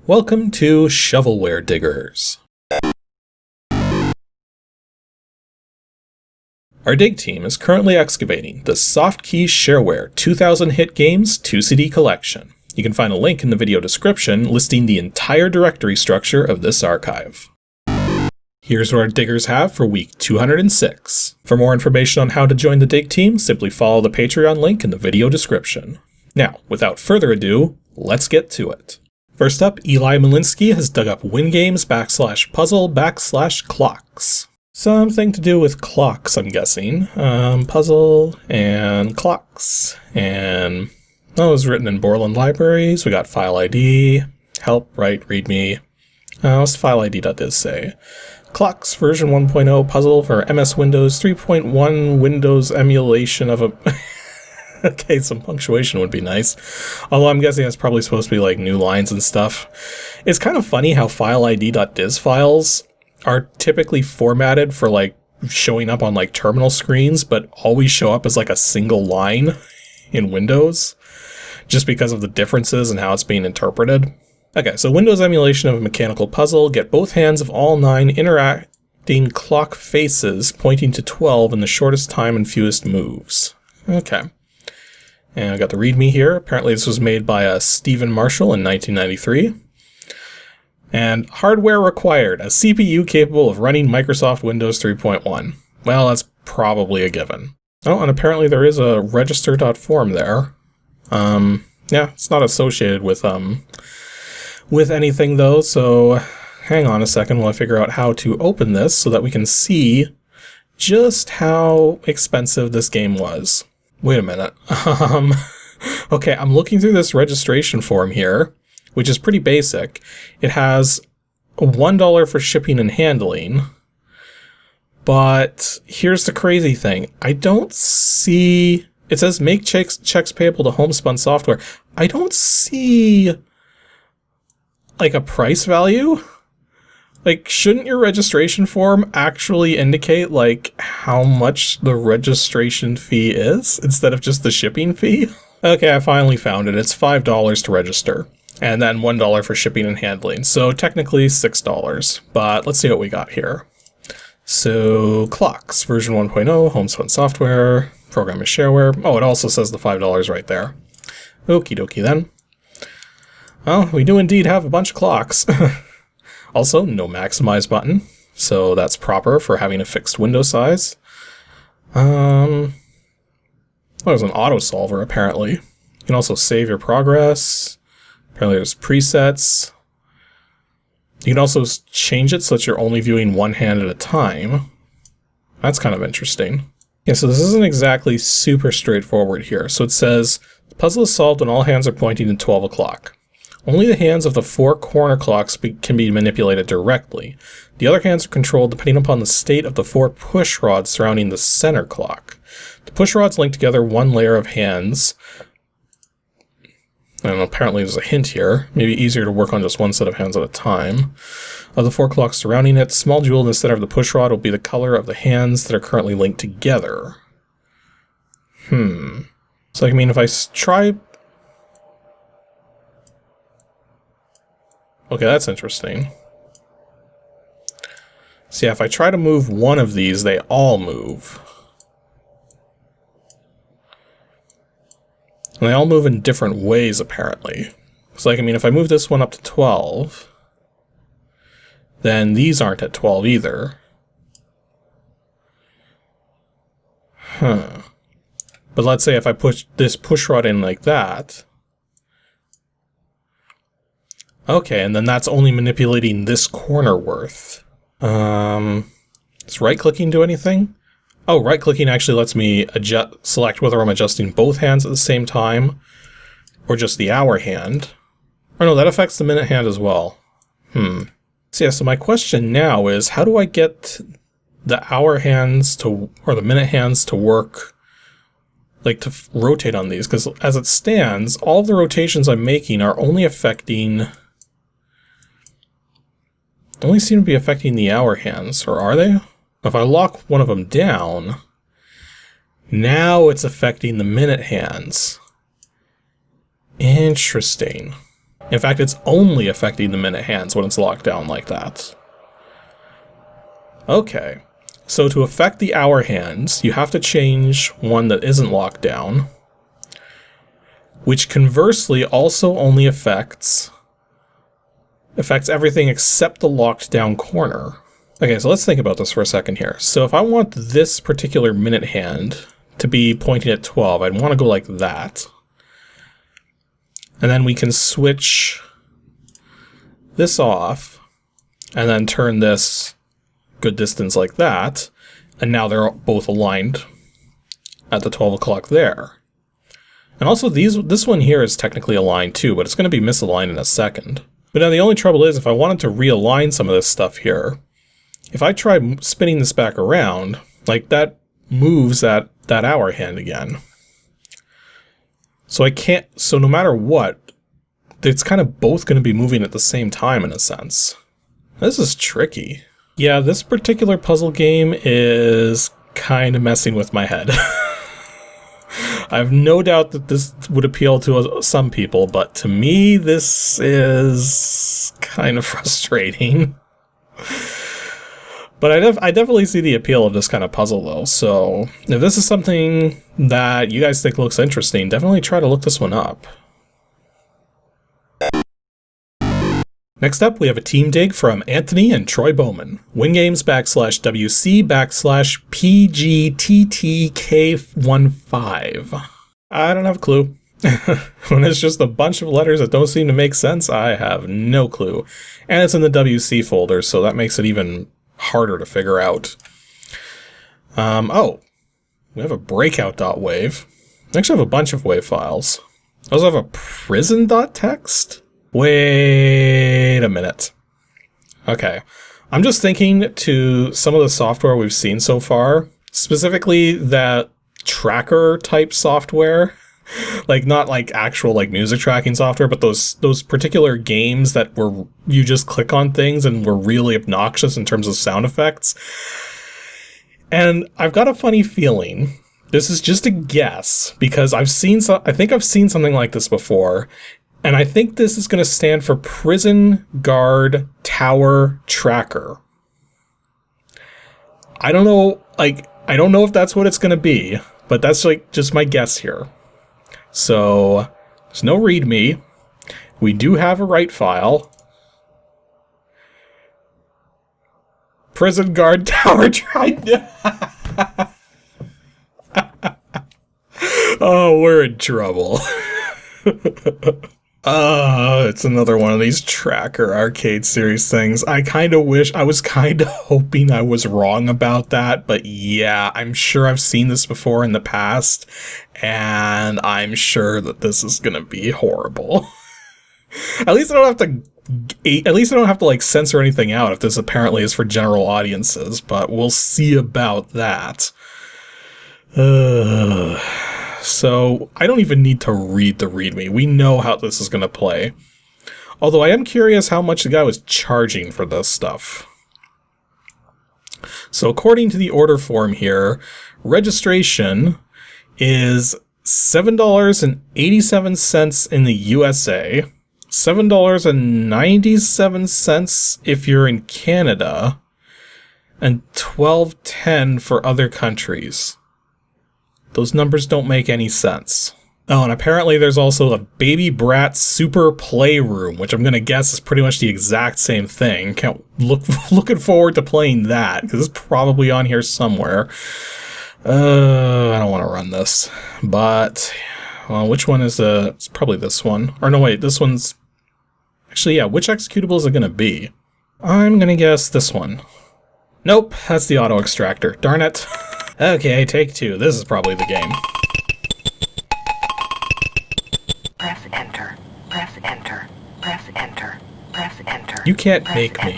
Welcome to Shovelware Diggers. Our dig team is currently excavating the Softkey Shareware 2000 Hit Games 2CD collection. You can find a link in the video description listing the entire directory structure of this archive. Here's what our diggers have for week 206. For more information on how to join the dig team, simply follow the Patreon link in the video description. Now, without further ado, let's get to it. First up, Eli Malinsky has dug up WINGAMES /puzzle/KLOKS. Something to do with clocks, I'm guessing. Puzzle and clocks. And that was written in Borland Libraries. We got file ID, help, write, readme. What's fileid.diz say? KLOKS version 1.0 puzzle for MS Windows 3.1 Windows emulation of a... Okay, some punctuation would be nice. Although I'm guessing that's probably supposed to be like new lines and stuff. It's kind of funny how fileid.diz files are typically formatted for like showing up on like terminal screens, but always show up as like a single line in Windows, just because of the differences in how it's being interpreted. Okay, so Windows emulation of a mechanical puzzle. Get both hands of all 9 interacting clock faces pointing to 12 in the shortest time and fewest moves. Okay. And I got the README here. Apparently this was made by Stephen Marshall in 1993. And hardware required, a CPU capable of running Microsoft Windows 3.1. Well, that's probably a given. Oh, and apparently there is a register.form there. Yeah, it's not associated with anything though, so hang on a second while I figure out how to open this so that we can see just how expensive this game was. Wait a minute. Okay, I'm looking through this registration form here, which is pretty basic. It has $1 for shipping and handling, but here's the crazy thing. I don't see... It says make checks payable to Homespun Software. I don't see like a price value. Like, shouldn't your registration form actually indicate like how much the registration fee is instead of just the shipping fee? Okay, I finally found it. It's $5 to register and then $1 for shipping and handling. So technically $6, but let's see what we got here. So KLOKS version 1.0, Homespun Software, program is Shareware. Oh, it also says the $5 right there. Okie dokie then. Well, we do indeed have a bunch of clocks. Also, no maximize button, so that's proper for having a fixed window size. There's an auto solver apparently. You can also save your progress. Apparently there's presets. You can also change it so that you're only viewing one hand at a time. That's kind of interesting. Yeah, so this isn't exactly super straightforward here. So it says, the puzzle is solved when all hands are pointing to 12 o'clock. Only the hands of the 4 corner clocks can be manipulated directly. The other hands are controlled depending upon the state of the 4 push rods surrounding the center clock. The push rods link together one layer of hands. And apparently there's a hint here. Maybe easier to work on just one set of hands at a time. Of the 4 clocks surrounding it, the small jewel in the center of the push rod will be the color of the hands that are currently linked together. So I mean, if I try... Okay, that's interesting. So yeah, if I try to move one of these, they all move. And they all move in different ways, apparently. So like, I mean, if I move this one up to 12, then these aren't at 12 either. But let's say if I push this push rod in like that... Okay, and then that's only manipulating this corner worth. Does right-clicking do anything? Oh, right-clicking actually lets me select whether I'm adjusting both hands at the same time, or just the hour hand. Oh no, that affects the minute hand as well. So yeah, so my question now is, how do I get the hour hands to, or the minute hands to work, like to rotate on these? Because as it stands, all of the rotations I'm making are only affecting... only seem to be affecting the hour hands, or are they? If I lock one of them down, now it's affecting the minute hands. Interesting. In fact, it's only affecting the minute hands when it's locked down like that. Okay, so to affect the hour hands, you have to change one that isn't locked down, which conversely also only affects everything except the locked down corner. Okay, so let's think about this for a second here. So if I want this particular minute hand to be pointing at 12, I'd want to go like that. And then we can switch this off and then turn this good distance like that. And now they're both aligned at the 12 o'clock there. And also this one here is technically aligned too, but it's going to be misaligned in a second. But now the only trouble is if I wanted to realign some of this stuff here, if I try spinning this back around, like that moves that hour hand again. So I can't, so no matter what, it's kind of both going to be moving at the same time in a sense. This is tricky. Yeah, this particular puzzle game is kind of messing with my head. I have no doubt that this would appeal to some people, but to me, this is kind of frustrating. But I definitely see the appeal of this kind of puzzle, though, so if this is something that you guys think looks interesting, definitely try to look this one up. Next up, we have a team dig from Anthony and Troy Bowman. WINGAMES /WC/PGTTK15. I don't have a clue. When it's just a bunch of letters that don't seem to make sense, I have no clue. And it's in the WC folder, so that makes it even harder to figure out. Oh, we have a breakout.wave. I actually have a bunch of wave files. I also have a prison.txt. Wait a minute. Okay, I'm just thinking to some of the software we've seen so far, specifically that tracker type software, like not like actual like music tracking software, but those particular games that were you just click on things and were really obnoxious in terms of sound effects. And I've got a funny feeling, this is just a guess, because I think I've seen something like this before, and I think this is going to stand for Prison Guard Tower Tracker. I don't know, I don't know if that's what it's going to be, but that's like just my guess here. So, there's no readme. We do have a write file. Prison Guard Tower Tracker. Oh, we're in trouble. It's another one of these tracker arcade series things. I was kind of hoping I was wrong about that, but yeah, I'm sure I've seen this before in the past, and I'm sure that this is gonna be horrible. At least I don't have to like censor anything out if this apparently is for general audiences, but we'll see about that. So I don't even need to read the README. We know how this is going to play. Although I am curious how much the guy was charging for this stuff. So according to the order form here, registration is $7.87 in the USA, $7.97 if you're in Canada, and $12.10 for other countries. Those numbers don't make any sense. Oh, and apparently there's also a Baby Brat Super Playroom, which I'm going to guess is pretty much the exact same thing. Looking forward to playing that, because it's probably on here somewhere. I don't want to run this. But, well, which one is it's probably this one. Or no, wait, this one's... Actually, yeah, which executable is it going to be? I'm going to guess this one. Nope, that's the auto extractor. Darn it. Okay, take two. This is probably the game. Press enter. Press enter. Press enter. Press enter. You can't make me.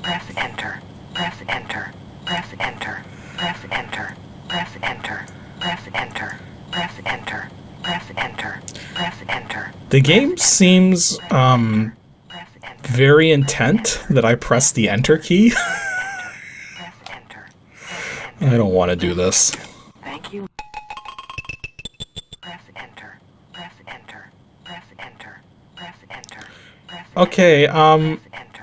Press enter. Press enter. Press enter. Press enter. Press enter. Press enter. Press enter. Press enter. Press enter. The game seems very intent that I press the enter key. I don't want to do this. Thank you. Press enter. Press enter. Press enter. Press enter. Okay,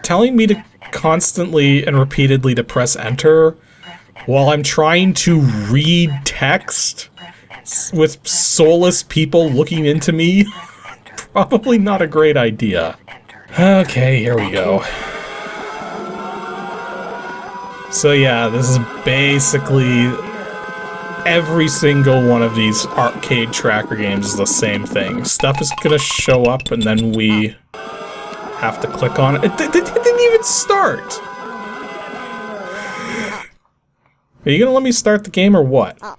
telling me to constantly and repeatedly to press enter while I'm trying to read text with soulless people looking into me, probably not a great idea. Okay, here we go. So yeah, this is basically every single one of these arcade tracker games is the same thing. Stuff is gonna show up and then we have to click on it. It didn't even start! Are you gonna let me start the game or what? Well,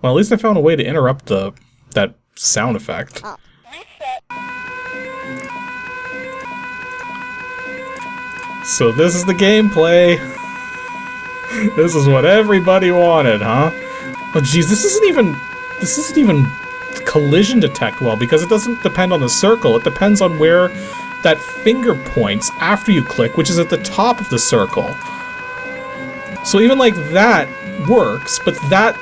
at least I found a way to interrupt that sound effect. So this is the gameplay. This is what everybody wanted, huh? Oh geez, this isn't even collision detect well, because it doesn't depend on the circle, it depends on where that finger points after you click, which is at the top of the circle. So even like that works, but that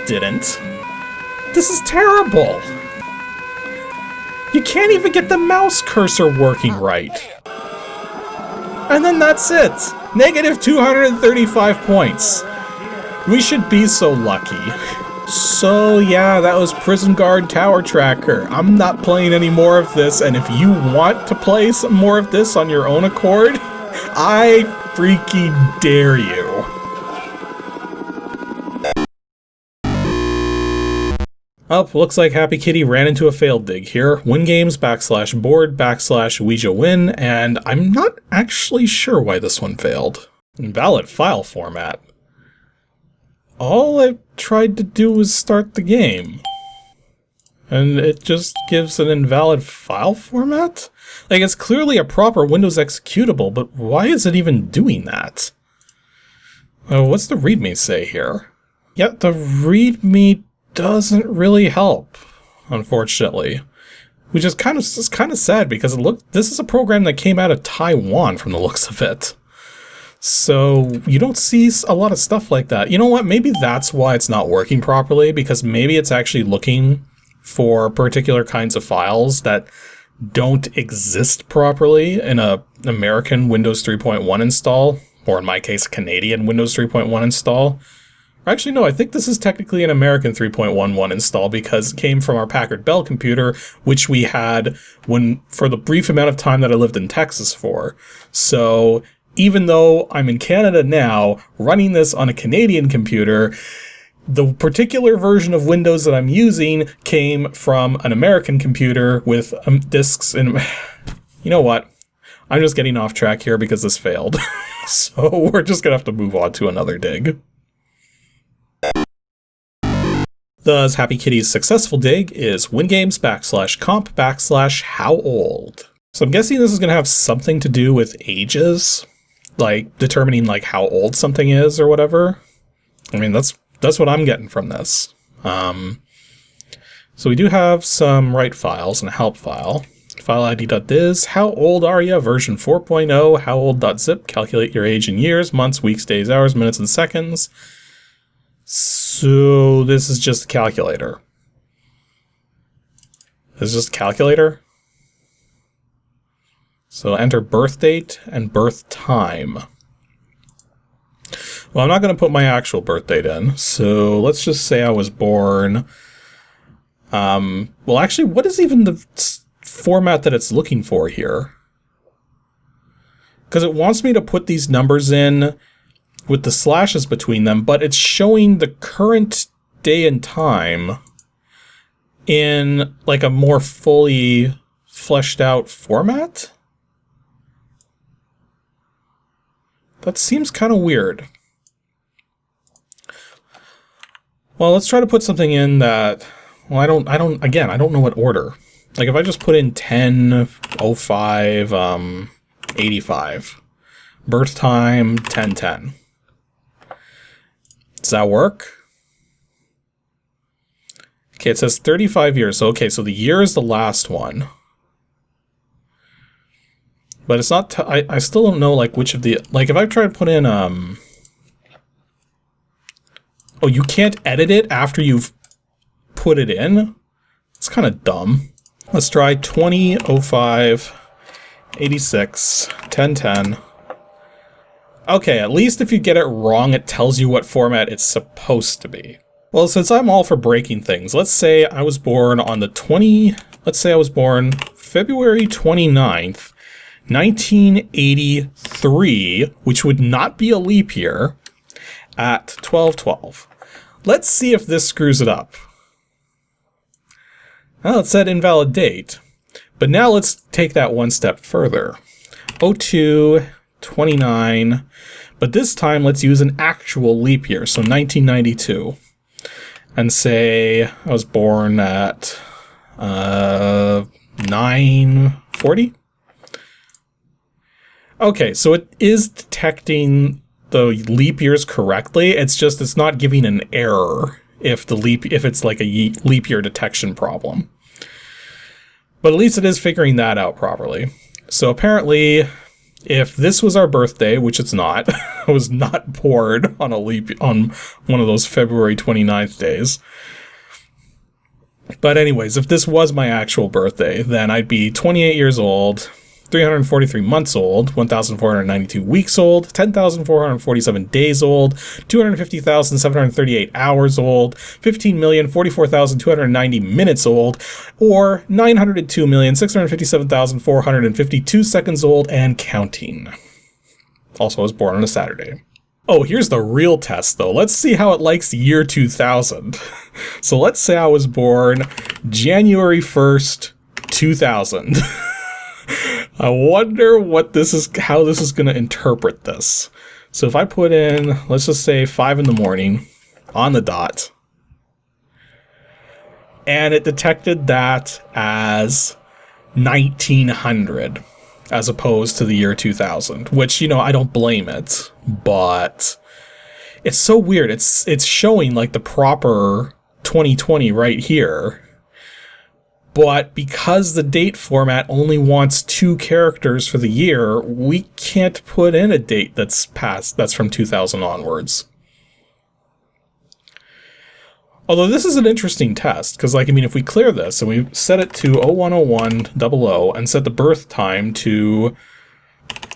didn't. This is terrible. You can't even get the mouse cursor working right. And then that's it. Negative 235 points. We should be so lucky. So yeah, that was Prison Guard Tower Tracker. I'm not playing any more of this, and if you want to play some more of this on your own accord, I freaking dare you. Oh, looks like Happy Kitty ran into a failed dig here. WINGAMES /board /Ouija win, and I'm not actually sure why this one failed. Invalid file format. All I tried to do was start the game. And it just gives an invalid file format? Like, it's clearly a proper Windows executable, but why is it even doing that? Oh, what's the README say here? Yeah, the README doesn't really help, unfortunately. Which is kind of sad, because this is a program that came out of Taiwan from the looks of it. So you don't see a lot of stuff like that. You know what? Maybe that's why it's not working properly, because maybe it's actually looking for particular kinds of files that don't exist properly in a American Windows 3.1 install, or in my case, Canadian Windows 3.1 install. Actually, no, I think this is technically an American 3.11 install, because it came from our Packard Bell computer, which we had for the brief amount of time that I lived in Texas for. So even though I'm in Canada now, running this on a Canadian computer, the particular version of Windows that I'm using came from an American computer with disks in... You know what? I'm just getting off track here because this failed. So we're just gonna have to move on to another dig. Thus, Happy Kitty's successful dig is WINGAMES /comp /HOWOLD. So I'm guessing this is gonna have something to do with ages, like determining like how old something is or whatever. I mean, that's what I'm getting from this. So we do have some write files and a help file. File id.dis, how old are ya? Version 4.0, howOld.zip, calculate your age in years, months, weeks, days, hours, minutes, and seconds. So this is just a calculator. This is just a calculator. So enter birth date and birth time. Well, I'm not going to put my actual birth date in, so let's just say I was born... well, actually, what is even the format that it's looking for here? Because it wants me to put these numbers in with the slashes between them, but it's showing the current day and time in like a more fully fleshed out format? That seems kind of weird. Well, let's try to put something in that, well, I don't know what order. Like if I just put in 10:05, 85, birth time 10:10. Does that work? Okay, it says 35 years. So, okay, so the year is the last one. But it's not, I still don't know, like, which of the, like, if I try to put in, oh, you can't edit it after you've put it in? It's kind of dumb. Let's try 2005 86 1010. Okay, at least if you get it wrong, it tells you what format it's supposed to be. Well, since I'm all for breaking things, let's say I was born on February 29th, 1983, which would not be a leap year, at 12:12. Let's see if this screws it up. Well, it said invalid date, but now let's take that one step further. 02/29, but this time let's use an actual leap year, so 1992. And say I was born at 9:40. Okay, so it is detecting the leap years correctly. It's just it's not giving an error if it's like a leap year detection problem. But at least it is figuring that out properly. So apparently, if this was our birthday, which it's not, I was not born on on one of those February 29th days. But anyways, if this was my actual birthday, then I'd be 28 years old, 343 months old, 1,492 weeks old, 10,447 days old, 250,738 hours old, 15,044,290 minutes old, or 902,657,452 seconds old and counting. Also, I was born on a Saturday. Oh, here's the real test, though. Let's see how it likes year 2000. So let's say I was born January 1st, 2000. I wonder how this is going to interpret this. So if I put in, let's just say 5 in the morning on the dot, and it detected that as 1900 as opposed to the year 2000, which, I don't blame it, but it's so weird. It's showing like the proper 2020 right here. But because the date format only wants 2 characters for the year, we can't put in a date that's from 2000 onwards. Although this is an interesting test, because if we clear this and we set it to 010100 and set the birth time to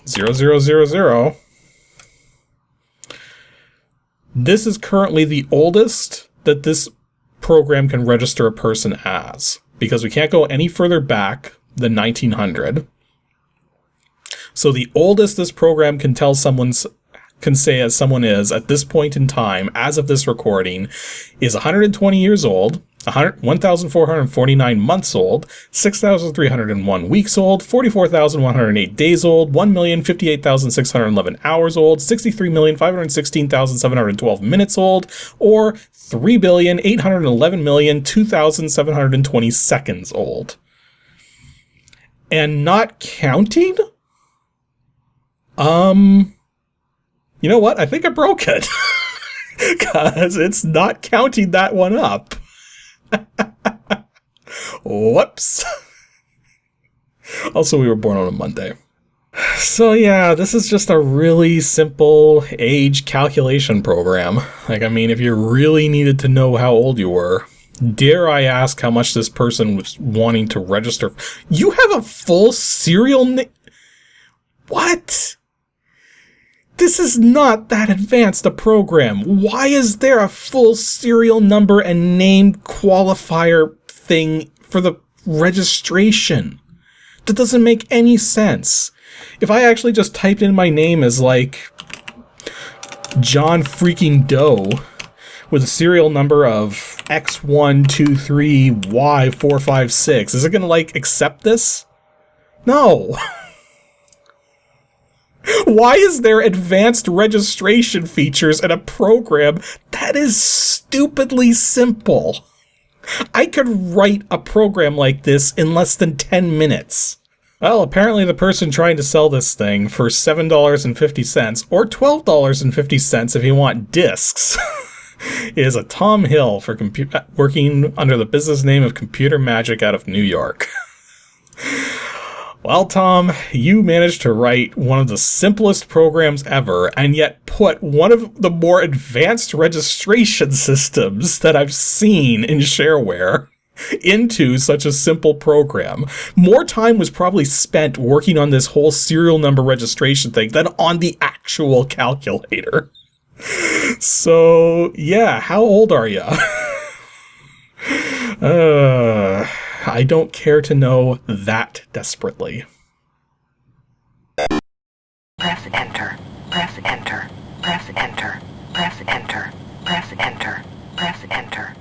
0000, this is currently the oldest that this program can register a person as, because we can't go any further back than 1900. So the oldest this program can say as someone is at this point in time, as of this recording, is 120 years old, 1,449 months old, 6,301 weeks old, 44,108 days old, 1,058,611 hours old, 63,516,712 minutes old, or 3,811,002,720 seconds old. And not counting? You know what? I think I broke it. Because it's not counting that one up. Whoops. Also, we were born on a Monday. So yeah, this is just a really simple age calculation program. If you really needed to know how old you were, dare I ask how much this person was wanting to register? You have a full serial name? What? This is not that advanced a program. Why is there a full serial number and name qualifier thing for the registration? That doesn't make any sense. If I actually just typed in my name as John freaking Doe with a serial number of X123Y456, is it gonna accept this? No. Why is there advanced registration features in a program that is stupidly simple? I could write a program like this in less than 10 minutes. Well, apparently the person trying to sell this thing for $7.50 or $12.50 if you want discs is a Tom Hill for working under the business name of Computer Magic out of New York. Well, Tom, you managed to write one of the simplest programs ever, and yet put one of the more advanced registration systems that I've seen in Shareware into such a simple program. More time was probably spent working on this whole serial number registration thing than on the actual calculator. So, yeah, how old are you? I don't care to know that desperately. Press enter. Press enter. Press enter. Press enter. Press enter. Press enter.